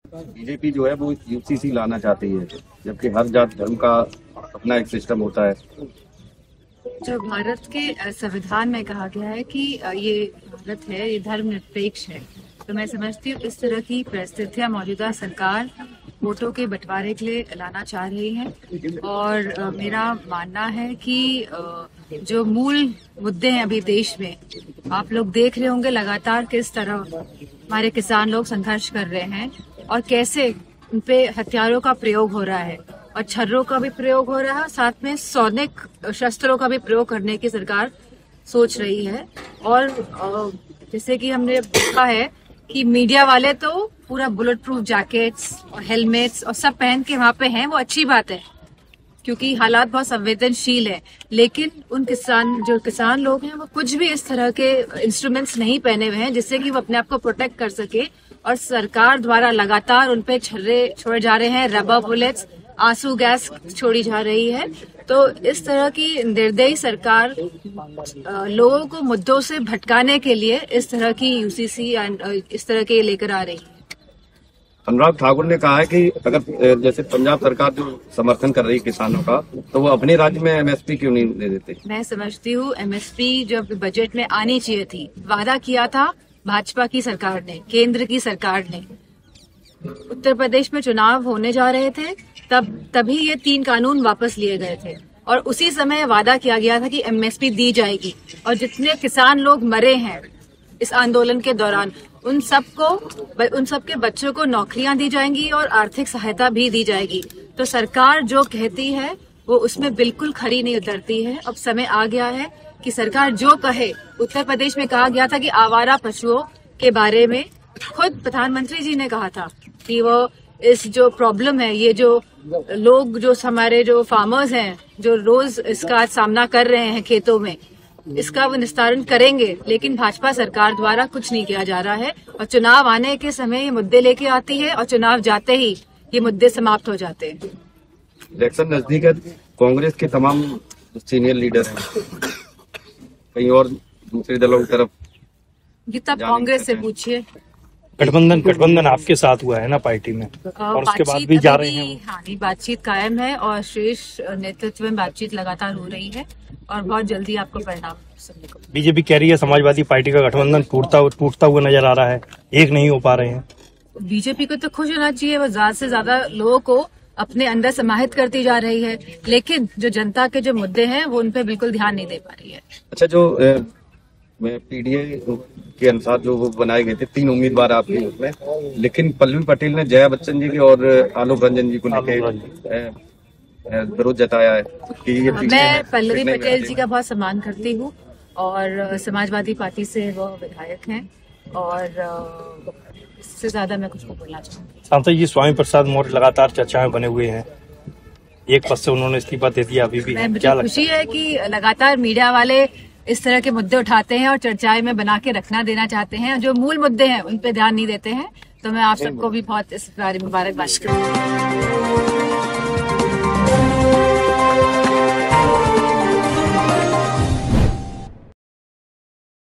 BJP जो है वो यूसीसी लाना चाहती है, जबकि हर जात धर्म का अपना एक सिस्टम होता है। जो भारत के संविधान में कहा गया है कि ये भारत है, ये धर्मनिरपेक्ष है, तो मैं समझती हूँ इस तरह की परिस्थितियां मौजूदा सरकार वोटों के बंटवारे के लिए लाना चाह रही है। और मेरा मानना है कि जो मूल मुद्दे हैं अभी देश में, आप लोग देख रहे होंगे लगातार किस तरह हमारे किसान लोग संघर्ष कर रहे हैं और कैसे उन पे हथियारों का प्रयोग हो रहा है और छर्रों का भी प्रयोग हो रहा है, साथ में सैनिक शस्त्रों का भी प्रयोग करने की सरकार सोच रही है। और जैसे कि हमने देखा है कि मीडिया वाले तो पूरा बुलेट प्रूफ जैकेट्स और हेलमेट्स और सब पहन के वहां पे हैं, वो अच्छी बात है क्योंकि हालात बहुत संवेदनशील है। लेकिन उन किसान लोग हैं वो कुछ भी इस तरह के इंस्ट्रूमेंट्स नहीं पहने हुए हैं जिससे कि वो अपने आप को प्रोटेक्ट कर सके। और सरकार द्वारा लगातार उन पे छर्रे छोड़े जा रहे हैं, रबर बुलेट्स, आंसू गैस छोड़ी जा रही है। तो इस तरह की निर्दयी सरकार लोगों को मुद्दों से भटकाने के लिए इस तरह की यूसीसी एंड इस तरह के लेकर आ रही है। अनुराग ठाकुर ने कहा है कि अगर जैसे पंजाब सरकार जो समर्थन कर रही है किसानों का, तो वो अपने राज्य में एमएसपी क्यों नहीं दे देते? मैं समझती हूँ एमएसपी जब बजट में आनी चाहिए थी, वादा किया था भाजपा की सरकार ने, केंद्र की सरकार ने। उत्तर प्रदेश में चुनाव होने जा रहे थे, तभी ये 3 कानून वापस लिए गए थे और उसी समय वादा किया गया था कि एमएसपी दी जाएगी। और जितने किसान लोग मरे हैं इस आंदोलन के दौरान, उन सबके बच्चों को नौकरियां दी जाएंगी और आर्थिक सहायता भी दी जाएगी। तो सरकार जो कहती है वो उसमें बिल्कुल खरी नहीं उतरती है। अब समय आ गया है कि सरकार जो कहे। उत्तर प्रदेश में कहा गया था कि आवारा पशुओं के बारे में खुद प्रधानमंत्री जी ने कहा था कि वो इस जो प्रॉब्लम है, ये जो लोग जो हमारे जो फार्मर्स हैं जो रोज इसका सामना कर रहे हैं खेतों में, इसका वो निस्तारण करेंगे। लेकिन भाजपा सरकार द्वारा कुछ नहीं किया जा रहा है और चुनाव आने के समय ये मुद्दे लेके आती है और चुनाव जाते ही ये मुद्दे समाप्त हो जाते हैं। इलेक्शन नजदीक है, कांग्रेस के तमाम सीनियर लीडर हैं कहीं और दूसरे दलों की तरफ। ये तब कांग्रेस से पूछिए। गठबंधन आपके साथ हुआ है ना पार्टी में, और उसके बाद भी जा रहे हैं। हाँ, बातचीत कायम है और शीर्ष नेतृत्व में बातचीत लगातार हो रही है और बहुत जल्दी आपको परिणाम सुनने को। बीजेपी कह रही है समाजवादी पार्टी का गठबंधन टूटता हुआ नजर आ रहा है, एक नहीं हो पा रहे हैं। बीजेपी को तो खुश होना चाहिए, वो ज्यादा से ज्यादा लोगों को अपने अंदर समाहित करती जा रही है, लेकिन जो जनता के जो मुद्दे हैं वो उन पे बिल्कुल ध्यान नहीं दे पा रही है। अच्छा, जो पीडीए के अनुसार जो वो बनाए गए थे 3 उम्मीदवार आपके उसमें, लेकिन पल्लवी पटेल ने जया बच्चन जी की और आलोक रंजन जी को लेकर विरोध जताया है कि ये मैं पल्लवी पटेल जी का बहुत सम्मान करती हूँ और समाजवादी पार्टी से वो विधायक हैं और इससे ज्यादा मैं कुछ बोलना चाहूँगी। सांसद जी स्वामी प्रसाद मौर्य लगातार चर्चा में बने हुए हैं, एक पद से उन्होंने इस्तीफा दे दिया, अभी भी मुझे खुशी है कि लगातार मीडिया वाले इस तरह के मुद्दे उठाते हैं और चर्चाएं में बना के रखना देना चाहते हैं। जो मूल मुद्दे हैं उन पे ध्यान नहीं देते हैं। तो मैं आप सबको भी बहुत इस बारे में मुबारकबाद करती हूँ।